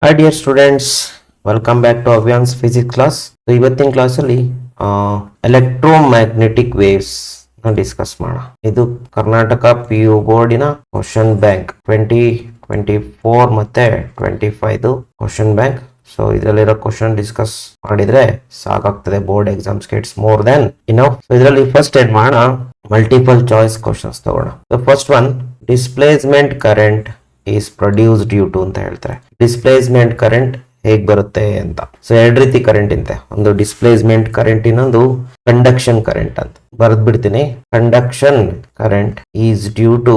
Hi dear students, welcome back to Avyan's physics class. So ಇವತ್ತಿನ ಕ್ಲಾಸಲ್ಲಿ electromagnetic waves discuss ಮಾಡೋಣ. ಇದು Karnataka P U ಬೋರ್ಡಿನ ಕ್ವಶನ್ ಬ್ಯಾಂಕ್ 2024 ಮತ್ತೆ 25 ಕ್ವಶನ್ ಬ್ಯಾಂಕ್. ಸೊ ಇದರಲ್ಲಿರೋ ಕ್ವಶನ್ ಡಿಸ್ಕಸ್ ಮಾಡಿದ್ರೆ ಸಾಕಾಗ್ತದೆ ಬೋರ್ಡ್ ಎಕ್ಸಾಮ್ಸ್ಗೆ. ಇಟ್ಸ್ ಮೋರ್ ದೆನ್ ಸೊ ಇದರಲ್ಲಿ ಫಸ್ಟ್ ಏನ್ ಮಾಡೋಣ, ಮಲ್ಟಿಪಲ್ ಚಾಯ್ಸ್ ಕ್ವಶನ್ಸ್ ತಗೋಣ. So first one, displacement current is produced due to ಅಂತ ಹೇಳ್ತಾರೆ. ಡಿಸ್ಪ್ಲೇಸ್ಮೆಂಟ್ ಕರೆಂಟ್ ಹೇಗ್ ಬರುತ್ತೆ ಅಂತ. ಸೊ ಎರಡು ರೀತಿ ಕರೆಂಟ್ ಇದೆ, ಒಂದು ಡಿಸ್ಪ್ಲೇಸ್ಮೆಂಟ್ ಕರೆಂಟ್, ಇನ್ನೊಂದು ಕಂಡಕ್ಷನ್ ಕರೆಂಟ್ ಅಂತ ಬರೆದ್ ಬಿಡ್ತೀನಿ. Conduction current is due to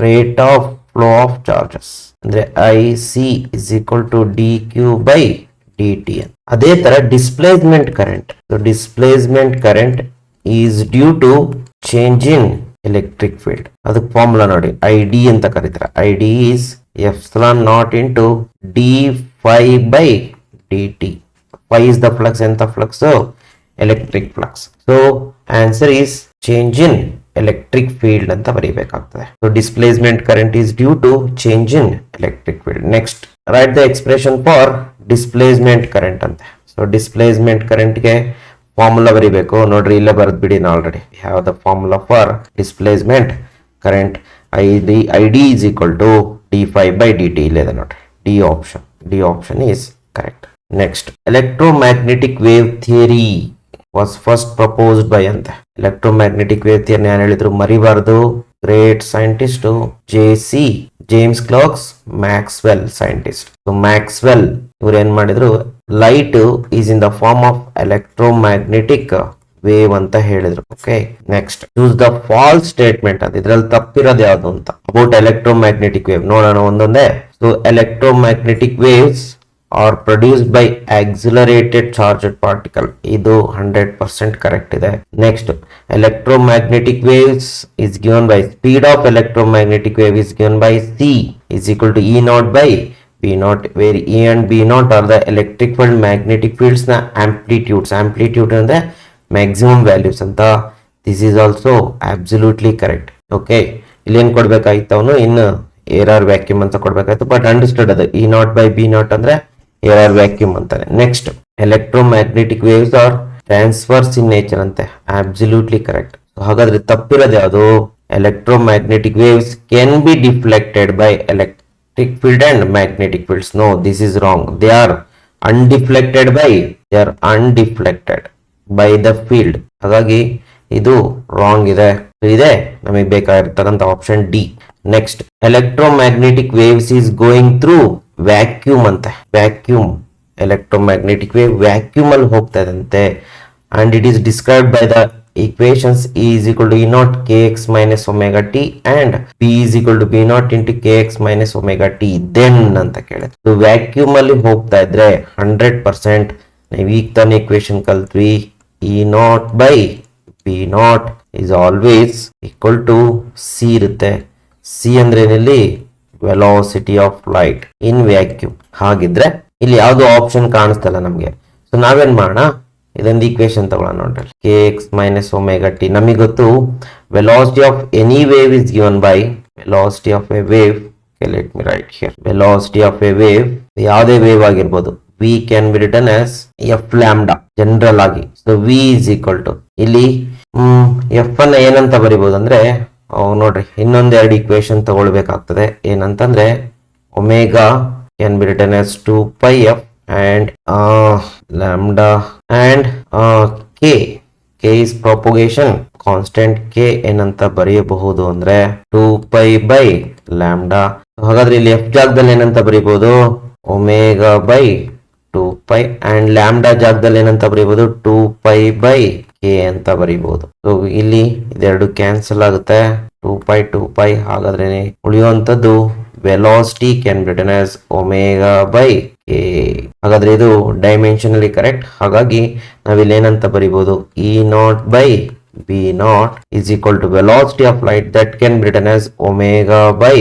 rate of flow of charges, ಅಂದ್ರೆ I C is equal to D Q by D T ಅಂತ. ಅದೇ ತರ displacement current, displacement current is due to change in electric field. ಅದಕ್ಕೆ formula ನೋಡಿ, I D ಅಂತ ಕರೀತಾರೆ. I D is epsilon naught into D phi by D T. Phi is the flux, ಎಂತ flux? Electric flux. So answer is change in electric field ಅಂತ ಬರೀಬೇಕಾಗ್ತದೆ. So displacement current is due to change in electric field. Next, write the expression for displacement current ಅಂತ. So displacement ಕರೆಂಟ್ಗೆ formula ಬರೀಬೇಕು. ನೋಡ್ರಿ, ಇಲ್ಲೇ ಬರೆದ್ ಬಿಡಿ. Already have the formula for displacement current. I D is equal to D phi by D T. ಇಲ್ಲಿದೆ ನೋಡ್ರಿ, D option is correct. Next, electromagnetic wave theory was first proposed by ಅಂತ. Electromagnetic wave theory ಯಾರು ಹೇಳಿದ್ರು? ಮರಿಬಾರ್ದು. Great scientist James Clerks Maxwell scientist. So Maxwell ಇವ್ರು ಏನ್ ಮಾಡಿದ್ರು, light is in the form of electromagnetic wave ಅಂತ ಹೇಳಿದ್ರು. Okay, next, choose the false statement ಅಂತ. ಇದ್ರಲ್ಲಿ ತಪ್ಪಿರೋದು ಯಾವುದು ಅಂತ ಅಬೌಟ್ ಎಲೆಕ್ಟ್ರೋಮ್ಯಾಗ್ನೆಟಿಕ್ ವೇವ್ ನೋಡೋಣ ಒಂದೊಂದೇ. So electromagnetic waves R produced by accelerated charged particle. ಇದು 100% ಕರೆಕ್ಟ್ ಇದೆ. Next, electromagnetic waves is given by speed of electromagnetic wave is given by c is equal to e naught by b naught, where e and b naught are the electric field magnetic fields na amplitude and the maximum values anta. This is also absolutely correct. Okay, ಇಲ್ಲಿ ಏನು ಕೊಡ್ಬೇಕಾಯ್ತು, ಅವನು ಇನ್ನು air or vacuum ಅಂತ ಕೊಡ್ಬೇಕಾಯ್ತು, but understood ಅದು e naught by b naught ಅಂದ್ರೆ air or vacuum ಅಂತಾನೆ. Next, electromagnetic waves are transverse in nature ಅಂತೆ. Absolutely correct. ಹಾಗಾದ್ರೆ ತಪ್ಪಿರೋದು ಯಾವುದು? Electromagnetic waves can be deflected by electric field and magnetic fields. No, this is wrong. They are undeflected by the field. ಹಾಗಾಗಿ ಇದು wrong ಇದೆ. ನಮಗೆ ಬೇಕಾಗಿರ್ತಕ್ಕಂಥ option D. Next, electromagnetic waves is going through vacuum ಅಂತೆ. Vacuum, electromagnetic wave vacuum ಅಲ್ಲಿ ಹೋಗ್ತಾ ಇದಂತೆ. And it is described by the equations E is equal to E naught kx minus omega t and P is equal to B naught into kx minus omega t. Then ಅಂತ ಕೇಳಿದ್ರೆ, so vacuum ಅಲ್ಲಿ ಹೋಗ್ತಾ ಇದ್ರೆ 100% ನಾವು ಈಗ ತಾನೇ equation ಕಲ್ತ್ವಿ, E naught by B naught is always equal to C ಇರುತ್ತೆ. C ಅಂದ್ರೆ ಇಲ್ಲಿ velocity of light in vacuum. ಹಾಗಿದ್ರೆ ಇಲ್ಲಿ ಯಾವ್ದು ಆಪ್ಷನ್ ಕಾಣಿಸ್ತಲ್ಲ ನಮ್ಗೆ. ಸೊ ನಾವೇನ್ ಮಾಡೋಣ, ಇದೊಂದು ಈಕ್ವೇಶನ್ ತಗೊಳ್ಳೋಣ ನೋಡ್ರಿ. K X minus omega T. ನಮಗೆ ಗೊತ್ತು velocity of any wave is given by velocity of a wave. Let me write here. Velocity of a wave, ಯಾವುದೇ ವೇವ್ ಆಗಿರ್ಬೋದು, V can be written as F lambda general ಆಗಿ. So V is equal to, ಇಲ್ಲಿ F ಅನ್ನ ಏನಂತ ಬರಿಬಹುದು ಅಂದ್ರೆ, ನೋಡ್ರಿ ಇನ್ನೊಂದ್ ಎರಡು ಇಕ್ವೇಶನ್ ತಗೊಳ್ಬೇಕಾಗ್ತದೆ. ಏನಂತಂದ್ರೆ omega can be written as 2πf and lambda and k is propagation constant. k ಏನಂತ ಬರೆಯಬಹುದು ಅಂದ್ರೆ 2π by lambda. ಹಾಗಾದ್ರೆ ಇಲ್ಲಿ f ಜಾಗದಲ್ಲಿ ಏನಂತ ಬರೀಬಹುದು? ಒಮೆಗಾ ಬೈ 2π and lambda ಜಾಗದಲ್ಲಿ ಏನಂತ ಬರೀಬಹುದು? 2π by k ಅಂತ ಬರೀಬಹುದು. ಸೊ ಇಲ್ಲಿ ಇದೆರಡು ಕ್ಯಾನ್ಸಲ್ ಆಗುತ್ತೆ, 2π. ಹಾಗಾದ್ರೆ ಉಳಿಯುವಂತದ್ದು velocity can be written as omega by K. ಹಾಗಾದ್ರೆ ಇದು ಡೈಮೆನ್ಷನಲಿ ಕರೆಕ್ಟ್. ಹಾಗಾಗಿ ನಾವಿಲ್ಲಿ ಏನಂತ ಬರೀಬಹುದು? E naught by B naught is equal to velocity of light that can be written as omega by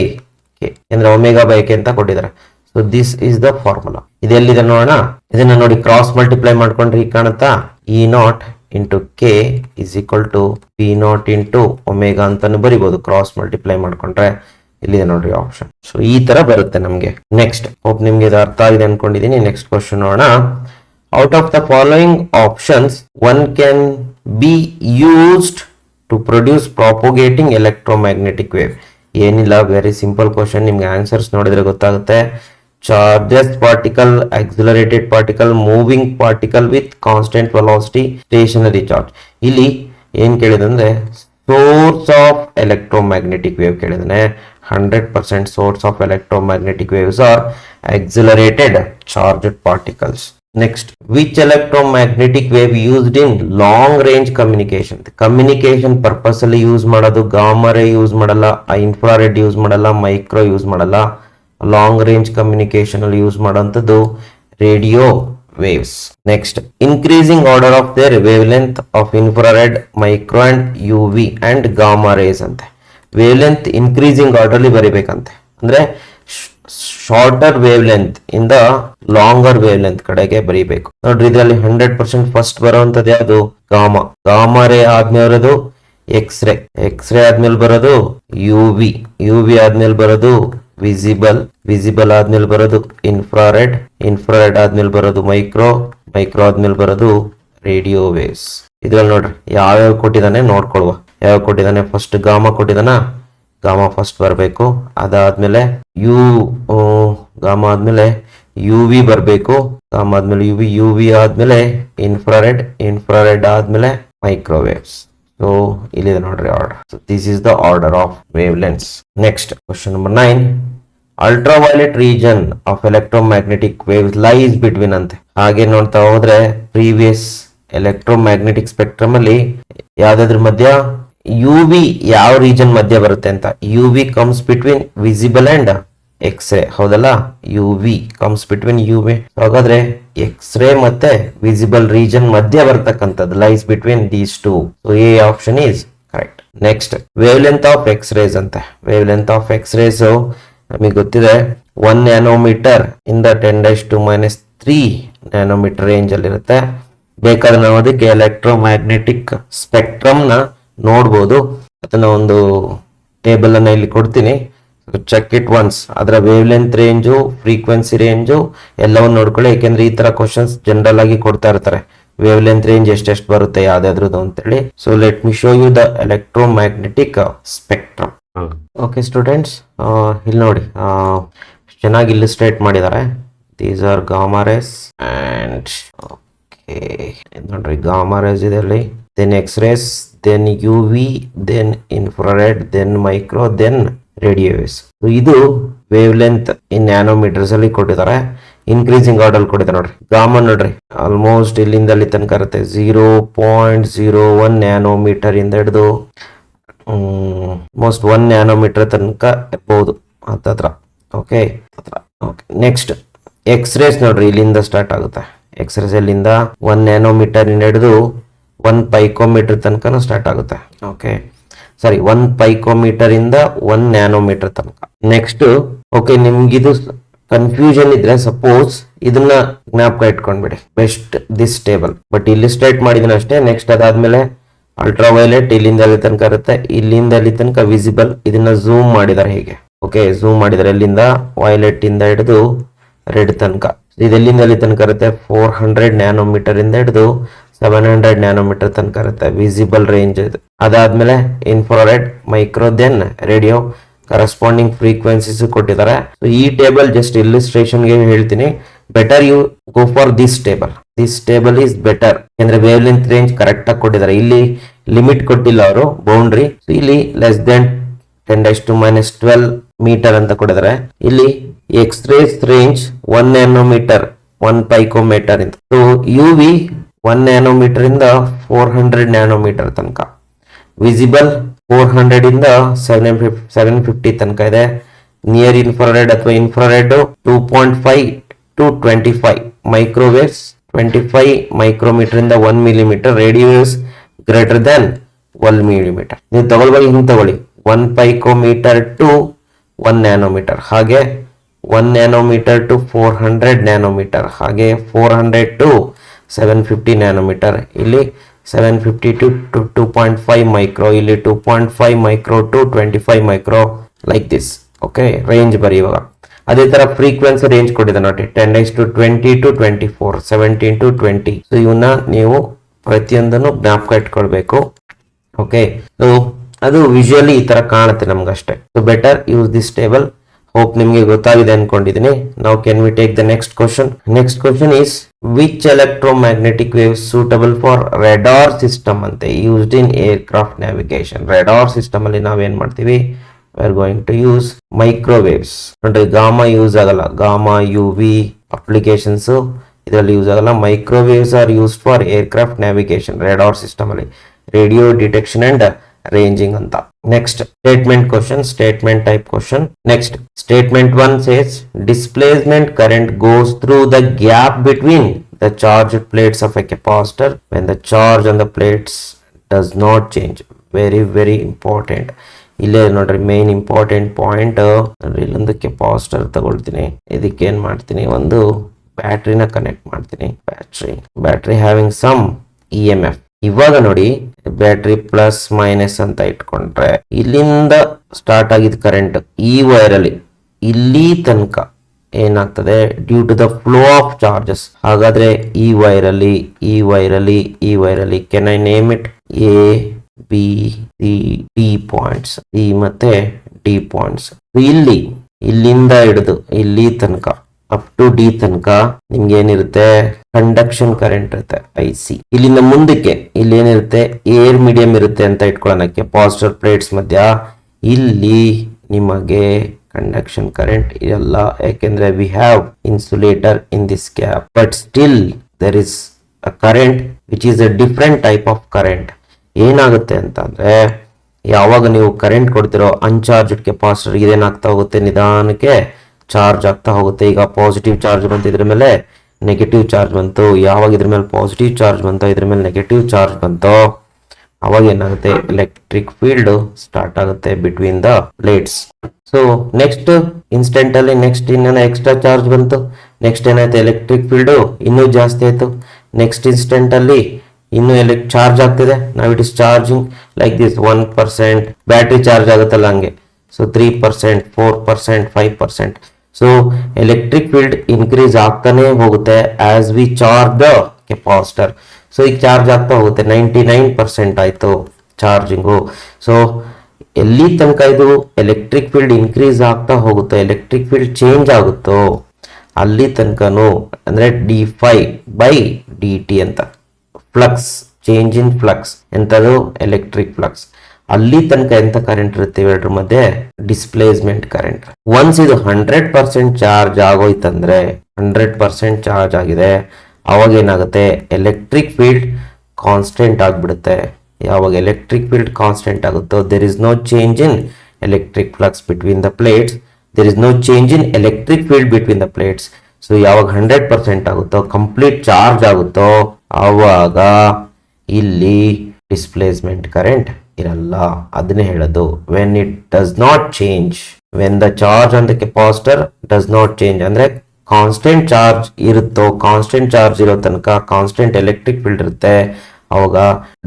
K. ಅಂದ್ರೆ ಒಮೆಗಾ ಬೈ ಕೆ ಅಂತ ಕೊಟ್ಟಿದ್ದಾರೆ. So this is the formula. ಇದೆಲ್ಲಿದೆ ನೋಡೋಣ. ಇದನ್ನ ನೋಡಿ, ಕ್ರಾಸ್ ಮಲ್ಟಿಪ್ಲೈ ಮಾಡ್ಕೊಂಡ್ರೆ ಈಗ ಕಾಣುತ್ತಾ? E naught into K is equal to B naught into omega ಅಂತಾನು ಬರಿಬಹುದು ಕ್ರಾಸ್ ಮಲ್ಟಿಪ್ಲೈ ಮಾಡ್ಕೊಂಡ್ರೆ. ಇಲ್ಲಿದೆ ನೋಡ್ರಿ ಆಪ್ಷನ್. ಸೊ ಈ ತರ ಬರುತ್ತೆ ನಮಗೆ. ನೆಕ್ಸ್ಟ್, ಹೋಪ್ ನಿಮ್ಗೆ ಇದು ಅರ್ಥ ಆಗಿದೆ ಅನ್ಕೊಂಡಿದೀನಿ. ನೆಕ್ಸ್ಟ್ ಕ್ವಶನ್ ನೋಡೋಣ. Out of the following options one can be used to produce propagating electromagnetic wave. ಏನಿಲ್ಲ, ವೆರಿ ಸಿಂಪಲ್ ಕ್ವಶನ್. ನಿಮ್ಗೆ ಆನ್ಸರ್ಸ್ ನೋಡಿದ್ರೆ ಗೊತ್ತಾಗುತ್ತೆ. Charges particle, accelerated particle, moving particle with constant velocity, stationary charge. ಇಲ್ಲಿ ಏನ್ ಕೇಳಿದಂದ್ರೆ source of electromagnetic wave ಕೇಳಿದಾನೆ. 100% source of electromagnetic waves are accelerated charged particles. Next, which electromagnetic wave used in long range communication. Communication purpose ಅಲ್ಲಿ use ಮಾಡೋದು gamma ರೇ use ಮಾಡಲ್ಲ, infrared use ಮಾಡಲ್ಲ, micro use ಮಾಡಲ್ಲ. ಲಾಂಗ್ ರೇಂಜ್ ಕಮ್ಯುನಿಕೇಶನ್ ಅಲ್ಲಿ use ಮಾಡುವಂಥದ್ದು radio waves. Next, increasing order of their wavelength of infrared, micro and UV and gamma rays ಅಂತೆ. Wavelength increasing order ಅಲ್ಲಿ ಬರಿಬೇಕಂತೆ. ಅಂದ್ರೆ ಶಾರ್ಟರ್ ವೇವ್ ಲೆಂತ್ ಇಂದ longer wave length ಕಡೆಗೆ ಬರೀಬೇಕು ನೋಡ್ರಿ. ಇದರಲ್ಲಿ 100% ಫಸ್ಟ್ ಬರುವಂತದ್ದು ಯಾವುದು? ಗಾಮಾ. ಗಾಮಾ ರೇ ಆದ್ಮೇಲೆ ಬರೋದು ಎಕ್ಸ್ರೇ. ಎಕ್ಸ್ರೇ ಆದ್ಮೇಲೆ ಬರೋದು ಯುವಿ. ಯುವಿ ಆದ್ಮೇಲೆ ಬರೋದು ವಿಸಿಬಲ್. ವಿಸಿಬಲ್ ಆದ್ಮೇಲೆ ಬರೋದು ಇನ್ಫ್ರಾರೆಡ್. ಇನ್ಫ್ರಾರೆಡ್ ಆದ್ಮೇಲೆ ಬರೋದು ಮೈಕ್ರೋ. ಮೈಕ್ರೋ ಆದ್ಮೇಲೆ ಬರೋದು ರೇಡಿಯೋ ವೇವ್ಸ್. ಇದ್ರಲ್ಲಿ ನೋಡ್ರಿ ಯಾವ್ಯಾವ ಕೊಟ್ಟಿದ್ದಾನೆ ನೋಡ್ಕೊಳ್ವ. ಯಾವ ಕೊಟ್ಟಿದ್ದಾನೆ? ಫಸ್ಟ್ ಗಾಮಾ ಕೊಟ್ಟಿದ್ದಾನ. ಗಾಮಾ ಫಸ್ಟ್ ಬರಬೇಕು. ಅದಾದ್ಮೇಲೆ ಗಾಮಾ ಆದ್ಮೇಲೆ ಯು ವಿ ಬರಬೇಕು. ಗಾಮಾ ಆದ್ಮೇಲೆ ಯು ವಿ. ಯು ವಿ ಆದ್ಮೇಲೆ ಇನ್ಫ್ರಾರೆಡ್. ಇನ್ಫ್ರಾರೆಡ್ ಆದ್ಮೇಲೆ ಮೈಕ್ರೋವೇವ್ಸ್. ಸೊ ಇಲ್ಲಿದೆ ನೋಡ್ರಿ order. So this is the order of wave lengths. Next question number 9. Ultraviolet region of electromagnetic waves lies between ಅಂತೆ. ಹಾಗೆ ನೋಡ್ತಾ ಹೋದ್ರೆ ಪ್ರೀವಿಯಸ್ ಎಲೆಕ್ಟ್ರೋಮ್ಯಾಗ್ನೆಟಿಕ್ ಸ್ಪೆಕ್ಟ್ರಮ್ ಅಲ್ಲಿ ಯಾವ್ದಾದ್ರ ಮಧ್ಯ ಯು ವಿ ಯಾವ ರೀಜನ್ ಮಧ್ಯ ಬರುತ್ತೆ ಅಂತ. U V comes between visible and X ray. ಹೌದಲ್ಲ, U V comes between U V. ಹಾಗಾದ್ರೆ ಎಕ್ಸ್ರೇ ಮತ್ತೆ ವಿಸಿಬಲ್ ರೀಜನ್ ಮಧ್ಯ ಬರ್ತಕ್ಕಂಥದ್ದು lies between these two. So A option is correct. Next, wave length of X rays ಅಂತೆ. Wave length of X rays ನಮಗೆ ಗೊತ್ತಿದೆ 1 nanometre ಇಂದ 10⁻³ nanometre range ಅಲ್ಲಿ ಇರುತ್ತೆ. ಬೇಕಾದ್ರೆ ನಾವು ಅದಕ್ಕೆ ಎಲೆಕ್ಟ್ರೋಮ್ಯಾಗ್ನೆಟಿಕ್ ಸ್ಪೆಕ್ಟ್ರಮ್ ನ ನೋಡ್ಬೋದು. ಅದನ್ನ ಒಂದು ಟೇಬಲ್ ಅನ್ನ ಇಲ್ಲಿ ಕೊಡ್ತೀನಿ, ಚೆಕ್ ಇಟ್ ಒನ್ಸ್. ಅದರ wave length range, frequency range ಎಲ್ಲವನ್ನು ನೋಡ್ಕೊಳ್ಳಿ. ಯಾಕೆಂದ್ರೆ ಈ ತರ ಕ್ವಶನ್ಸ್ ಜನರಲ್ ಆಗಿ ಕೊಡ್ತಾ ಇರ್ತಾರೆ. ವೇವ್ ಲೆಂತ್ ರೇಂಜ್ ಎಷ್ಟೆಷ್ಟು ಬರುತ್ತೆ ಯಾವ್ದಾದ್ರದ್ದು ಅಂತೇಳಿ. So let me show you the electromagnetic spectrum. Okay students, ಇಲ್ಲಿ ನೋಡಿ ಚೆನ್ನಾಗಿ ಇಲ್ಲಿಸ್ಟ್ರೇಟ್ ಮಾಡಿದ್ದಾರೆ. These are gamma rays and okay ನೋಡ್ರಿ ಗಾಮಾ ರೇಸ್ ಇದೆ ಅಲ್ಲಿ. Then X-rays, then U V, then infrared, then micro, then radio waves. ಇದು wavelength in nanometres ಅಲ್ಲಿ ಕೊಟ್ಟಿದ್ದಾರೆ. ಇನ್ಕ್ರೀಸಿಂಗ್ ಆರ್ಡರ್ ಕೊಟ್ಟಿದ್ದಾರೆ ನೋಡ್ರಿ. ಗಾಮಾ ನೋಡ್ರಿ ಆಲ್ಮೋಸ್ಟ್ ಇಲ್ಲಿಂದ ಅಲ್ಲಿ ತನಕ ಇರುತ್ತೆ. 0.01 ನ್ಯಾನೋಮೀಟರ್ ಇಂದ ಹಿಡಿದು ಮೋಸ್ಟ್ 1 ನ್ಯಾನೋಮೀಟರ್ ತನಕ ಇರ್ಬೋದು ಹತ್ತತ್ರ. ಓಕೆ ನೆಕ್ಸ್ಟ್ ಎಕ್ಸ್ರೇಸ್ ನೋಡ್ರಿ ಇಲ್ಲಿಂದ ಸ್ಟಾರ್ಟ್ ಆಗುತ್ತೆ. ಎಕ್ಸ್ರೇಸ್ ಇಲ್ಲಿಂದ 1 ನ್ಯಾನೋಮೀಟರ್ ಇಂದ ಹಿಡಿದು 1 ಪೈಕೋಮೀಟರ್ ತನಕ ಸ್ಟಾರ್ಟ್ ಆಗುತ್ತೆ. ಓಕೆ ಸಾರಿ 1 ಪೈಕೋಮೀಟರ್ ಇಂದ 1 ನ್ಯಾನೋಮೀಟರ್ ತನಕ. ನೆಕ್ಸ್ಟ್ ಓಕೆ ನಿಮ್ಗಿದು ಕನ್ಫ್ಯೂಷನ್ ಇದ್ರೆ ಸಪೋಸ್ ಇದನ್ನ ಜ್ಞಾಪಕ ಇಟ್ಕೊಂಡ್ಬಿಡಿ. ಬೆಸ್ಟ್ ದಿಸ್ ಟೇಬಲ್ ಬಟ್ ಇಲ್ಲಿ ಸ್ಟ್ರೇಟ್ ಮಾಡಿದೀನಿ ಅಷ್ಟೇ. ನೆಕ್ಸ್ಟ್ ಅದಾದ್ಮೇಲೆ ಅಲ್ಟ್ರಾವೈಲೆಟ್ ಇಲ್ಲಿಂದ ಅಲ್ಲಿ ತನಕ ಇರುತ್ತೆ. ಇಲ್ಲಿಂದ ಅಲ್ಲಿ ತನಕ ವಿಸಿಬಲ್. ಇದನ್ನ ಝೂಮ್ ಮಾಡಿದ್ದಾರೆ ಹೀಗೆ. ಓಕೆ ಝೂಮ್ ಮಾಡಿದ್ದಾರೆ. ಇಲ್ಲಿಂದ ವೈಲೆಟ್ ಇಂದ ಹಿಡಿದು ರೆಡ್ ತನಕ. ಇದೆಲ್ಲಿಂದ ಅಲ್ಲಿ ತನಕ ಇರುತ್ತೆ 400 ನ್ಯಾನೋಮೀಟರ್ ಇಂದ ಹಿಡಿದು 700 ನ್ಯಾನೋಮೀಟರ್ ತನಕ ಇರುತ್ತೆ ವಿಸಿಬಲ್ ರೇಂಜ್ ಇದು. ಅದಾದ್ಮೇಲೆ infrared, micro, then radio. Corresponding frequencies ಕೊಟ್ಟಿದ್ದಾರೆ. ಈ ಟೇಬಲ್ ಜಸ್ಟ್ ಇಲ್ಲಿಸ್ಟ್ರೇಷನ್ ಗೆ ಹೇಳ್ತೀನಿ. Better you go for this table. This table is better. ಯಾಕಂದ್ರೆ ವೇವ್ ಲೆಂತ್ ರೇಂಜ್ ಕರೆಕ್ಟ್ ಆಗಿ ಕೊಟ್ಟಿದ್ದಾರೆ. ಇಲ್ಲಿ ಲಿಮಿಟ್ ಕೊಟ್ಟಿಲ್ಲ ಅವರು, ಬೌಂಡ್ರಿ. ಇಲ್ಲಿ ಲೆಸ್ ದೆನ್ 10⁻12 ಮೀಟರ್ ಅಂತ ಕೊಟ್ಟಿದ್ದಾರೆ. ಇಲ್ಲಿ ಎಕ್ಸ್ರೇಸ್ ರೇಂಜ್ 1 ನ್ಯಾನೋಮೀಟರ್ 1 ಪೈಕೋಮೀಟರ್ ಇಂದ. ಸೊ ಯು ವಿ 1 ನ್ಯಾನೋಮೀಟರ್ ಇಂದ 400 ನ್ಯಾನೋಮೀಟರ್ ತನಕ. ವಿಸಿಬಲ್ 400 ಇಂದ 750 ತನಕ ಇದೆ. ನಿಯರ್ ಇನ್ಫ್ರಾರೆಡ್ ಅಥವಾ ಇನ್ಫ್ರಾರೆಡ್ 2.5 to 25. ಮೈಕ್ರೋವೇವ್ಸ್ 25 ಮೈಕ್ರೋಮೀಟರ್ ಇಂದ 1 millimetre. Radios greater than 1 millimetre. ನೀವು ತಗೊಳ್ಬೇಕು ಹಿಂಗೆ ತಗೊಳ್ಳಿ. 1 ಪೈಕೋಮೀಟರ್ ಟು 1 ನ್ಯಾನೋಮೀಟರ್, ಹಾಗೆ 1 ನ್ಯಾನೋಮೀಟರ್ ಟು 400 ನ್ಯಾನೋಮೀಟರ್, ಹಾಗೆ 400 ಟು 750 ನ್ಯಾನೋಮೀಟರ್. ಇಲ್ಲಿ 750 to 2.5 ಮೈಕ್ರೋ, ಇಲ್ಲಿ 2.5 micro to 25 micro, like this. Okay, range ಬರೀ ಇವಾಗ. ಅದೇ ತರ ಫ್ರೀಕ್ವೆನ್ಸಿ ರೇಂಜ್ ಕೊಟ್ಟಿದೆ ನೋಡಿ, 10⁻20 to 24, 17 to 20. ಸೊ ಇವನ್ನ ನೀವು ಪ್ರತಿಯೊಂದನ್ನು ಜ್ಞಾಪಕ ಇಟ್ಕೊಳ್ಬೇಕು. ಓಕೆ, ಸೊ ಅದು ವಿಜುವಲಿ ಈ ತರ ಕಾಣುತ್ತೆ ನಮ್ಗಷ್ಟೇ. So better use this table. Hope ನಿಮ್ಗೆ ಗೊತ್ತಾಗಿದೆ ಅನ್ಕೊಂಡಿದೀನಿ. ನಾವು can we take the next question. Next question is which electromagnetic waves suitable for radar system ಅಂತೆ used in aircraft navigation. Radar system ಅಲ್ಲಿ ನಾವೇನ್ ಮಾಡ್ತೀವಿ, we are going to use microwaves. ನೋಡ್ರಿ, gamma use ಆಗಲ್ಲ, ಗಾಮಾ UV ಅಪ್ಲಿಕೇಶನ್ಸ್ ಇದರಲ್ಲಿ use ಆಗಲ್ಲ. Microwaves are used for aircraft navigation radar system ಅಲ್ಲಿ, radio detection and ranging ಅಂತ. Next statement question, statement type question. Next statement 1 says displacement current goes through the gap between the charged plates of a capacitor when the charge on the plates does not change. Very important. ಇಲ್ಲೇ ನೋಡ್ರಿ main important point. ಇಲ್ಲೊಂದು capacitor ತಗೊಳ್ತೀನಿ, ಇದಕ್ಕೆ ಏನ್ ಮಾಡ್ತೀನಿ, ಒಂದು ಬ್ಯಾಟ್ರಿನ connect ಮಾಡ್ತೀನಿ. Battery having some EMF. ಇವಾಗ ನೋಡಿ, ಬ್ಯಾಟ್ರಿ ಪ್ಲಸ್ ಮೈನಸ್ ಅಂತ ಇಟ್ಕೊಂಡ್ರೆ ಇಲ್ಲಿಂದ ಸ್ಟಾರ್ಟ್ ಆಗಿದ್ ಕರೆಂಟ್ ಈ ವೈರ್ ಅಲ್ಲಿ ಇಲ್ಲಿ ತನಕ ಏನಾಗ್ತದೆ, due to the flow of charges. ಹಾಗಾದ್ರೆ ಈ ವೈರ್ ಅಲ್ಲಿ can I name it A, B, C, D points, E ಮತ್ತೆ D ಪಾಯಿಂಟ್ಸ್. ಇಲ್ಲಿಂದ ಹಿಡಿದು ಇಲ್ಲಿ ತನಕ ಅಪ್ ಟು D ತನಕ ನಿಮ್ಗೆ ಏನಿರುತ್ತೆ, ಕಂಡಕ್ಷನ್ ಕರೆಂಟ್ ಇರುತ್ತೆ IC. ಇಲ್ಲಿಂದ ಮುಂದಕ್ಕೆ ಇಲ್ಲಿ ಏನಿರುತ್ತೆ, ಏರ್ ಮೀಡಿಯಂ ಇರುತ್ತೆ ಅಂತ ಇಟ್ಕೊಳ್ಳೋಣ ಕೆಪಾಸಿಟರ್ ಪ್ಲೇಟ್ಸ್ ಮಧ್ಯ. ಇಲ್ಲಿ ನಿಮಗೆ ಕಂಡಕ್ಷನ್ ಕರೆಂಟ್ ಇರಲ್ಲ, ಯಾಕೆಂದ್ರೆ we have insulator in this gap. But still there is a current which is a different type of current. ಏನಾಗುತ್ತೆ ಅಂತಂದ್ರೆ, ಯಾವಾಗ ನೀವು ಕರೆಂಟ್ ಕೊಡ್ತಿರೋ ಅನ್ಚಾರ್ಜ್ ಕೆಪಾಸಿಟರ್ ಇದೇನಾಗ್ತಾ ಹೋಗುತ್ತೆ, ನಿಧಾನಕ್ಕೆ ಚಾರ್ಜ್ ಆಗ್ತಾ ಹೋಗುತ್ತೆ. ಈಗ ಪಾಸಿಟಿವ್ ಚಾರ್ಜ್ ಬಂತು, ಇದ್ರ ಮೇಲೆ ನೆಗೆಟಿವ್ ಚಾರ್ಜ್ ಬಂತು. ಯಾವಾಗ ಇದ್ರ ಮೇಲೆ ಪಾಸಿಟಿವ್ ಚಾರ್ಜ್ ಬಂತೋ, ಇದ್ರ ಮೇಲೆ ನೆಗೆಟಿವ್ ಚಾರ್ಜ್ ಬಂತೋ, ಅವಾಗ ಏನಾಗುತ್ತೆ, ಎಲೆಕ್ಟ್ರಿಕ್ ಫೀಲ್ಡ್ ಸ್ಟಾರ್ಟ್ ಆಗುತ್ತೆ between the plates. So next instant ಅಲ್ಲಿ ನೆಕ್ಸ್ಟ್ ಇನ್ನೇನೋ ಎಕ್ಸ್ಟ್ರಾ ಚಾರ್ಜ್ ಬಂತು, ನೆಕ್ಸ್ಟ್ ಏನಾಯ್ತು, ಎಲೆಕ್ಟ್ರಿಕ್ ಫೀಲ್ಡ್ ಇನ್ನೂ ಜಾಸ್ತಿ ಆಯ್ತು. ನೆಕ್ಸ್ಟ್ ಇನ್ಸ್ಟೆಂಟ್ ಅಲ್ಲಿ ಇನ್ನು ಚಾರ್ಜ್ ಆಗ್ತಿದೆ. ನಾವು it is charging like this 1%. Battery charge ಆಗುತ್ತಲ್ಲ ಹಂಗೆ. So 3%, 4%, 5%. So electric field increase ಆಗ್ತಾನೆ ಹೋಗುತ್ತೆ as we charge the capacitor. So ಈಗ ಚಾರ್ಜ್ ಆಗ್ತಾ ಹೋಗುತ್ತೆ, 99% ಆಯ್ತು ಚಾರ್ಜಿಂಗು. ಸೊ ಎಲ್ಲಿ ತನಕ ಇದು ಎಲೆಕ್ಟ್ರಿಕ್ ಫೀಲ್ಡ್ ಇನ್ಕ್ರೀಸ್ ಆಗ್ತಾ ಹೋಗುತ್ತೋ, ಎಲೆಕ್ಟ್ರಿಕ್ ಫೀಲ್ಡ್ ಚೇಂಜ್ ಆಗುತ್ತೋ, ಅಲ್ಲಿ ತನಕನು ಅಂದ್ರೆ d∅/dt ಅಂತ ಫ್ಲಕ್ಸ್, ಚೇಂಜ್ ಇನ್ ಫ್ಲಕ್ಸ್ ಎಂತದು, ಎಲೆಕ್ಟ್ರಿಕ್ ಫ್ಲಕ್ಸ್. ಅಲ್ಲಿ ತನಕ ಎಂತ ಕರೆಂಟ್ ಇರುತ್ತೆ ಇವೆರಡರ ಮಧ್ಯೆ, ಡಿಸ್ಪ್ಲೇಸ್ಮೆಂಟ್ ಕರೆಂಟ್. ಒನ್ಸ್ ಇದು 100% ಚಾರ್ಜ್ ಆಗೋಯ್ತಂದ್ರೆ, 100% ಚಾರ್ಜ್ ಆಗಿದೆ, ಅವಾಗ ಏನಾಗುತ್ತೆ, ಎಲೆಕ್ಟ್ರಿಕ್ ಫೀಲ್ಡ್ ಕಾನ್ಸ್ಟೆಂಟ್ ಆಗ್ಬಿಡುತ್ತೆ. ಯಾವಾಗ ಎಲೆಕ್ಟ್ರಿಕ್ ಫೀಲ್ಡ್ ಕಾನ್ಸ್ಟೆಂಟ್ ಆಗುತ್ತೋ, there is no change in electric flux between the plates, there is no change in electric field between the plates. So ಯಾವಾಗ 100% ಆಗುತ್ತೋ, complete charge ಆಗುತ್ತೋ, ಆವಾಗ ಇಲ್ಲಿ ಡಿಸ್ಪ್ಲೇಸ್ಮೆಂಟ್ ಕರೆಂಟ್ ಇರಲ್ಲ. ಅದನ್ನೇ ಹೇಳೋದು, when it does not change, when the charge on the capacitor does not change, ಅಂದ್ರೆ constant charge ಇರುತ್ತೋ, ಕಾನ್ಸ್ಟೆಂಟ್ ಚಾರ್ಜ್ ಇರೋ ತನಕ ಕಾನ್ಸ್ಟೆಂಟ್ ಎಲೆಕ್ಟ್ರಿಕ್ ಫೀಲ್ಡ್ ಇರುತ್ತೆ, ಅವಾಗ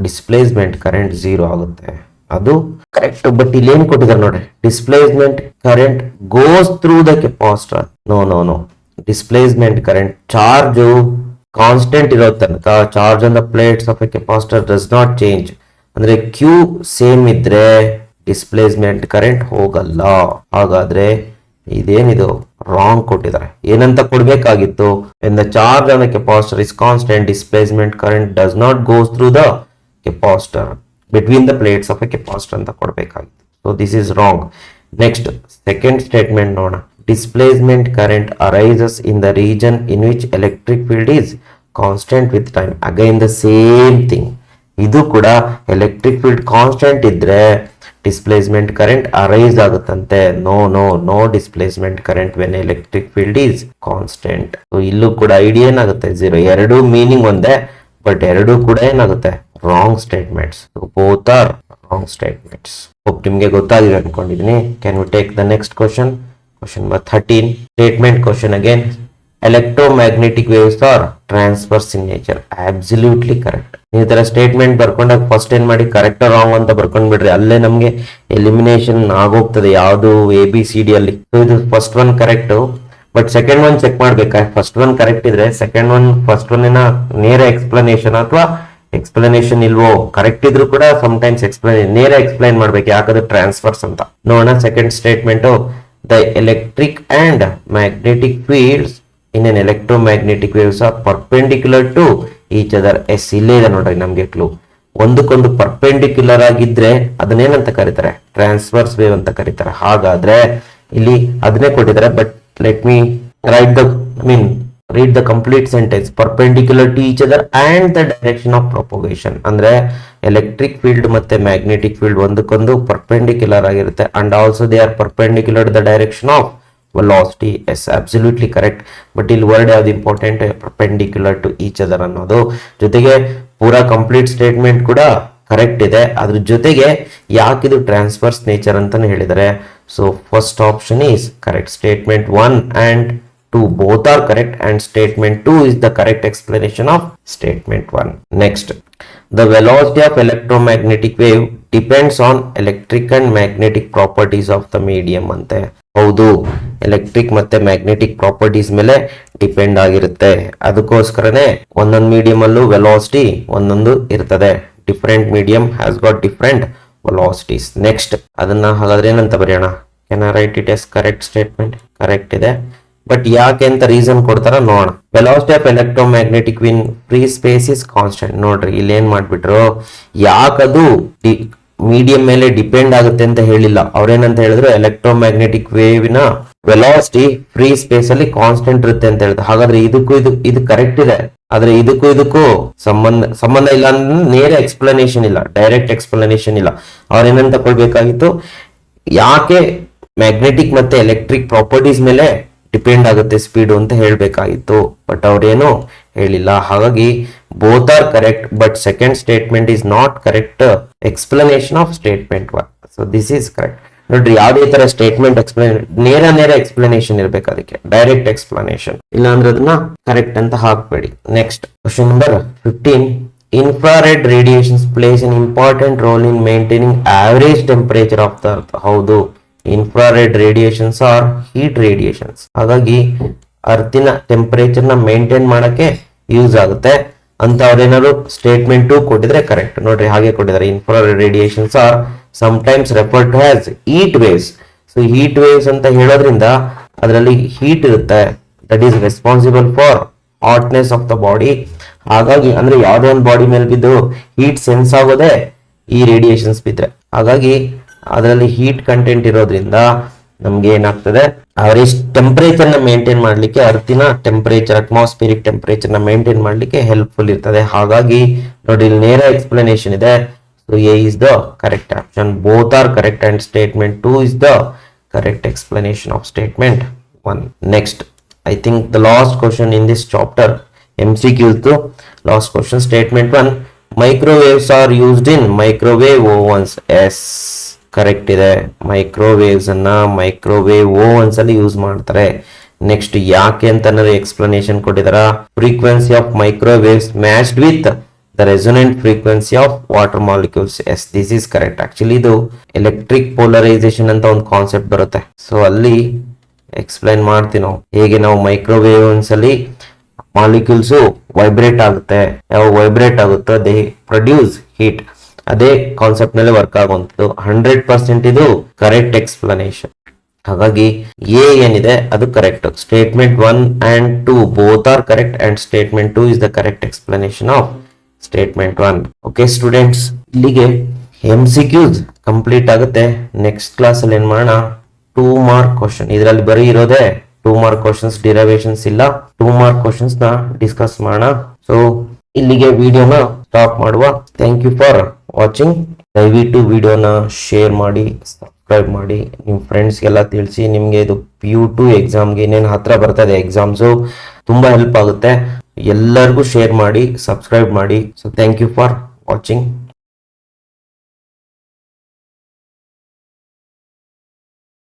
ಡಿಸ್ಪ್ಲೇಸ್ಮೆಂಟ್ ಕರೆಂಟ್ 0 ಆಗುತ್ತೆ. ಅದು ಕರೆಕ್ಟ್. ಬಟ್ ಇಲ್ಲಿ ಏನ್ ಕೊಟ್ಟಿದ್ದಾರೆ ನೋಡ್ರಿ, displacement current goes through the capacitor. No displacement current, charge constant ಇರೋ ತನಕ, charge on the plates of a capacitor does not change, ಅಂದ್ರೆ Q ಸೇಮ್ ಇದ್ರೆ ಡಿಸ್ಪ್ಲೇಸ್ಮೆಂಟ್ ಕರೆಂಟ್ ಹೋಗಲ್ಲ. ಹಾಗಾದ್ರೆ ಇದೇನಿದು ರಾಂಗ್ ಕೊಟ್ಟಿದ್ದಾರೆ. ಏನಂತ ಕೊಡ್ಬೇಕಾಗಿತ್ತು, when the charge on the capacitor is constant, displacement current does not go through the capacitor between the plates of a capacitor ಅಂತ ಕೊಡ್ಬೇಕಾಗಿತ್ತು. So this is wrong. Next, second statement ನೋಡೋಣ. Displacement current arises in the region in which electric field is constant with time. Again the same thing. ಇದು ಕೂಡ electric field constant ಇದ್ರೆ displacement current arise ಆಗುತ್ತಂತೆ. No displacement current when electric field is constant. ಇಲ್ಲೂ ಕೂಡ idea ಏನಾಗುತ್ತೆ 0. ಎರಡು meaning ಒಂದೇ, but ಎರಡು ಕೂಡ ಏನಾಗುತ್ತೆ wrong statements. Both are wrong statements. Hope ನಿಮ್ಗೆ ಗೊತ್ತಾಗಿದೆ ಅನ್ಕೊಂಡಿದೀನಿ. Can we take the next question? Question number 13. Statement question again. electromagnetic waves are transverse in nature. Absolutely correct. ನೀವು ಈ ತರ ಸ್ಟೇಟ್ಮೆಂಟ್ ಬರ್ಕೊಂಡಾಗ ಫಸ್ಟ್ ಏನ್ ಮಾಡಿ ಕರೆಕ್ಟ್ ರಾಂಗ್ ಅಂತ ಬರ್ಕೊಂಡ್ ಬಿಡ್ರಿ, ಅಲ್ಲೇ ನಮ್ಗೆ ಎಲಿಮಿನೇಷನ್ ಆಗೋಗ್ತದೆ ಯಾವ್ದು ABCD ಅಲ್ಲಿ. ಸೊ ಇದು first one correct, but second one check ಮಾಡ್ಬೇಕಾ. ಫಸ್ಟ್ ಒನ್ ಕರೆಕ್ಟ್ ಇದ್ರೆ ಸೆಕೆಂಡ್ ಒನ್ ಫಸ್ಟ್ ಒನ್ ನೇರ ಎಕ್ಸ್ಪ್ಲನೇಷನ್ ಅಥವಾ ಎಕ್ಸ್ಪ್ಲನೇಷನ್ ಇಲ್ವೋ, ಕರೆಕ್ಟ್ ಇದ್ರು ಕೂಡ ಸಮ್ಟೈಮ್ಸ್ ನೇರ ಎಕ್ಸ್ಪ್ಲೈನ್ ಮಾಡ್ಬೇಕು ಯಾಕಂದ್ರೆ ಟ್ರಾನ್ಸ್ಫರ್ಸ್ ಅಂತ. ನೋಡೋಣ second statement. The electric and magnetic fields in an electromagnetic waves are perpendicular to each other. ಇಲ್ಲೇ ಇದೆ ನೋಡ್ರಿ ನಮ್ಗೆ ಕ್ಲೂ. ಒಂದಕ್ಕೊಂದು ಪರ್ಪೆಂಡಿಕ್ಯುಲರ್ ಆಗಿದ್ರೆ ಅದನ್ನೇನಂತ ಕರೀತಾರೆ, ಟ್ರಾನ್ಸ್ಫರ್ಸ್ ವೇವ್ ಅಂತ ಕರೀತಾರೆ. ಹಾಗಾದ್ರೆ ಇಲ್ಲಿ ಅದನ್ನೇ ಕೊಟ್ಟಿದ್ದಾರೆ, but let me read the complete sentence. Perpendicular to each other and the direction of propagation. ಅಂದ್ರೆ ಎಲೆಕ್ಟ್ರಿಕ್ ಫೀಲ್ಡ್ ಮತ್ತೆ ಮ್ಯಾಗ್ನೆಟಿಕ್ ಫೀಲ್ಡ್ ಒಂದಕ್ಕೊಂದು ಪರ್ಪೆಂಡಿಕ್ಯುಲರ್ ಆಗಿರುತ್ತೆ, and also they are perpendicular the direction of velocity. Yes, absolutely correct. But ಇಲ್ಲಿ word ಯಾವ್ದು important, perpendicular to each other ಅನ್ನೋದು. ಜೊತೆಗೆ ಪೂರಾ complete statement ಕೂಡ ಕರೆಕ್ಟ್ ಇದೆ, ಅದ್ರ ಜೊತೆಗೆ ಯಾಕಿದು ಟ್ರಾನ್ಸ್ಫರ್ಸ್ ನೇಚರ್ ಅಂತಾನೆ ಹೇಳಿದ್ದಾರೆ. So first option is correct. Statement 1 and 2 both are correct, and statement 2 is the correct explanation of statement 1. Next, the velocity of electromagnetic wave depends on electric and magnetic properties of the medium ante. ಹೌದು, electric ಮತ್ತೆ magnetic properties ಮೇಲೆ depend ಆಗಿರುತ್ತೆ. ಅದಕ್ಕೋಸ್ಕರನೇ ಒಂದೊಂದು medium ಅಲ್ಲೂ velocity ಒಂದೊಂದು ಇರ್ತದೆ. Different medium has got different velocities. Next, ಅದನ್ನ ಹಾಗಾದ್ರೆ ಏನಂತ ಬರೆಯೋಣ. Can I right it yes correct statement? Correct ಇದೆ, ಬಟ್ ಯಾಕೆ ಅಂತ ರೀಸನ್ ಕೊಡ್ತಾರ ನೋಡೋಣ. Velocity of electromagnetic win free space is constant. ನೋಡ್ರಿ ಇಲ್ಲಿ ಏನ್ ಮಾಡ್ಬಿಟ್ರು, ಯಾಕದು ಮೀಡಿಯಂ ಮೇಲೆ ಡಿಪೆಂಡ್ ಆಗುತ್ತೆ ಅಂತ ಹೇಳಿಲ್ಲ. ಅವ್ರೇನಂತ ಹೇಳಿದ್ರು, ಎಲೆಕ್ಟ್ರೋಮ್ಯಾಗ್ನೆಟಿಕ್ ವೇವಿನ ವೆಲಾಸಿಟಿ ಫ್ರೀ ಸ್ಪೇಸ್ ಅಲ್ಲಿ ಕಾನ್ಸ್ಟೆಂಟ್ ಇರುತ್ತೆ ಅಂತ ಹೇಳಿದ್ರು. ಹಾಗಾದ್ರೆ ಇದು ಕರೆಕ್ಟ್ ಇದೆ, ಆದ್ರೆ ಇದಕ್ಕೂ ಸಂಬಂಧ ಇಲ್ಲ ಅಂದ್ರೆ ನೇರ ಎಕ್ಸ್ಪ್ಲನೇಷನ್ ಇಲ್ಲ, ಡೈರೆಕ್ಟ್ ಎಕ್ಸ್ಪ್ಲನೇಷನ್ ಇಲ್ಲ. ಅವ್ರೇನಂತ ಕೊಡ್ಬೇಕಾಗಿತ್ತು, ಯಾಕೆ ಮ್ಯಾಗ್ನೆಟಿಕ್ ಮತ್ತೆ ಎಲೆಕ್ಟ್ರಿಕ್ ಪ್ರಾಪರ್ಟೀಸ್ ಮೇಲೆ ಡಿಪೆಂಡ್ ಆಗುತ್ತೆ ಸ್ಪೀಡ್ ಅಂತ ಹೇಳ್ಬೇಕಾಗಿತ್ತು, ಬಟ್ ಅವ್ರೇನು ಹೇಳಿಲ್ಲ. ಹಾಗಾಗಿ both are correct, but second statement is not correct explanation of statement 1. So this is correct. ನೋಡ್ರಿ, ಯಾವುದೇ ತರ ಸ್ಟೇಟ್ಮೆಂಟ್ ನೇರ ಎಕ್ಸ್ಪ್ಲನೇಷನ್ ಇರ್ಬೇಕು, ಅದಕ್ಕೆ ಡೈರೆಕ್ಟ್ ಎಕ್ಸ್ಪ್ಲನೇಷನ್ ಇಲ್ಲ ಅಂದ್ರೆ ಅದನ್ನ ಕರೆಕ್ಟ್ ಅಂತ ಹಾಕ್ಬೇಡಿ. Next question number 15. Infrared radiations plays an important role in maintaining average temperature of the earth. ಹೌದು, infrared radiations are heat radiations. ಹಾಗಾಗಿ ಅರ್ಥಿನ ಟೆಂಪರೇಚರ್ ನ ಮೇಂಟೈನ್ ಮಾಡಕ್ಕೆ ಯೂಸ್ ಆಗುತ್ತೆ ಅಂತ ಅವ್ರೇನಾದ್ರು ಸ್ಟೇಟ್ಮೆಂಟ್ 2 ಕೊಟ್ಟಿದ್ರೆ ಕರೆಕ್ಟ್. ನೋಡ್ರಿ, ಹಾಗೆ ಕೊಟ್ಟಿದ್ದಾರೆ. Infrared radiations are sometimes referred to as heat waves. So heat waves ಅಂತ ಹೇಳೋದ್ರಿಂದ ಅದರಲ್ಲಿ ಹೀಟ್ ಇರುತ್ತೆ, that is responsible for hotness of the body. ಹಾಗಾಗಿ ಅಂದ್ರೆ ಯಾವ್ದೋ ಒಂದು ಬಾಡಿ ಮೇಲೆ ಬಿದ್ದು ಹೀಟ್ ಸೆನ್ಸ್ ಆಗೋದೇ ಈ ರೇಡಿಯೇಷನ್ಸ್ ಬಿದ್ರೆ. ಹಾಗಾಗಿ ಅದರಲ್ಲಿ ಹೀಟ್ ಕಂಟೆಂಟ್ ಇರೋದ್ರಿಂದ ನಮ್ಗೆ ಏನಾಗ್ತದೆ, ಅವರೇಜ್ ಟೆಂಪರೇಚರ್ ನ ಮೇಂಟೈನ್ ಮಾಡ್ಲಿಕ್ಕೆ, ಅರ್ಥಿನ ಟೆಂಪರೇಚರ್, ಅಟ್ಮಾಸ್ಫಿಯರಿಕ್ ಟೆಂಪರೇಚರ್ ನ ಮೇಂಟೈನ್ ಮಾಡ್ಲಿಕ್ಕೆ ಹೆಲ್ಪ್ಫುಲ್ ಇರ್ತದೆ. ಹಾಗಾಗಿ ನೋಡಿ, ಇಲ್ಲಿ ನೇರ ಎಕ್ಸ್ಪ್ಲನೇಷನ್ ಇದೆ. So A is the correct option. Both are correct and statement 2 is the correct explanation of statement 1. Next, I think the last question in this chapter, MCQs. Last question, statement 1. Microwaves are used in microwave ovens. Yes, correct ಇದೆ. Microwaves ಅನ್ನ microwave ovens ಅಲ್ಲಿ use ಮಾಡ್ತಾರೆ. Next, ಯಾಕೆ ಅಂತ explanation ಕೊಟ್ಟಿದಾರ. Frequency of microwaves matched with the resonant frequency of water molecules. Yes, this is correct. Actually ಇದು electric polarisation ಅಂತ ಒಂದು ಕಾನ್ಸೆಪ್ಟ್ ಬರುತ್ತೆ. ಸೊ ಅಲ್ಲಿ ಎಕ್ಸ್ಪ್ಲೈನ್ ಮಾಡ್ತೀವಿ ನಾವು ಹೇಗೆ ನಾವು ಮೈಕ್ರೋವೇವ್ಸ್ ಅಲ್ಲಿ ಮಾಲಿಕ್ಯೂಲ್ಸ್ ವೈಬ್ರೇಟ್ ಆಗುತ್ತೆ. ಯಾವ ವೈಬ್ರೇಟ್ ಆಗುತ್ತೋ ದೇ ಪ್ರೊಡ್ಯೂಸ್ ಹೀಟ್. ಅದೇ ಕಾನ್ಸೆಪ್ಟ್ ನಲ್ಲಿ ವರ್ಕ್ ಆಗುವಂಥದ್ದು. 100% ಇದು ಕರೆಕ್ಟ್ ಎಕ್ಸ್ಪ್ಲನೇಷನ್. ಹಾಗಾಗಿ ಎ ಏನಿದೆ ಅದು correct. Statement 1 and 2 both are correct, and statement 2 is the correct explanation of statement 1. Okay students, ಇಲ್ಲಿಗೆ MCQs ಕಂಪ್ಲೀಟ್ ಆಗುತ್ತೆ. ನೆಕ್ಸ್ಟ್ ಕ್ಲಾಸ್ ಅಲ್ಲಿ ಏನ್ ಮಾಡೋಣ, 2 ಮಾರ್ಕ್ ಕ್ವಶನ್. ಇದರಲ್ಲಿ ಬರೀ ಇರೋದೇ 2 ಮಾರ್ಕ್ ಕ್ವಶನ್ಸ್, ಡಿರೈವೇಶನ್ಸ್ ಇಲ್ಲ. 2 ಮಾರ್ಕ್ ಕ್ವಶನ್ಸ್ ನ ಡಿಸ್ಕಸ್ ಮಾಡೋಣ. ಸೊ ಇಲ್ಲಿಗೆ ವಿಡಿಯೋನ ಸ್ಟಾಪ್ ಮಾಡುವ. Thank you for watching. ದಯವಿಟ್ಟು ವಿಡಿಯೋನ ಶೇರ್ ಮಾಡಿ, ಸಬ್ಸ್ಕ್ರೈಬ್ ಮಾಡಿ, ನಿಮ್ಮ ಫ್ರೆಂಡ್ಸ್ಗೆಲ್ಲ ತಿಳಿಸಿ. ನಿಮಗೆ ಇದು PU2 ಎಕ್ಸಾಮ್ಗೆ ಏನೇನು ಹತ್ರ ಬರ್ತದೆ ಎಕ್ಸಾಮ್ಸು ತುಂಬಾ ಹೆಲ್ಪ್ ಆಗುತ್ತೆ. ಎಲ್ಲರಿಗೂ ಶೇರ್ ಮಾಡಿ, ಸಬ್ಸ್ಕ್ರೈಬ್ ಮಾಡಿ. So thank you for watching.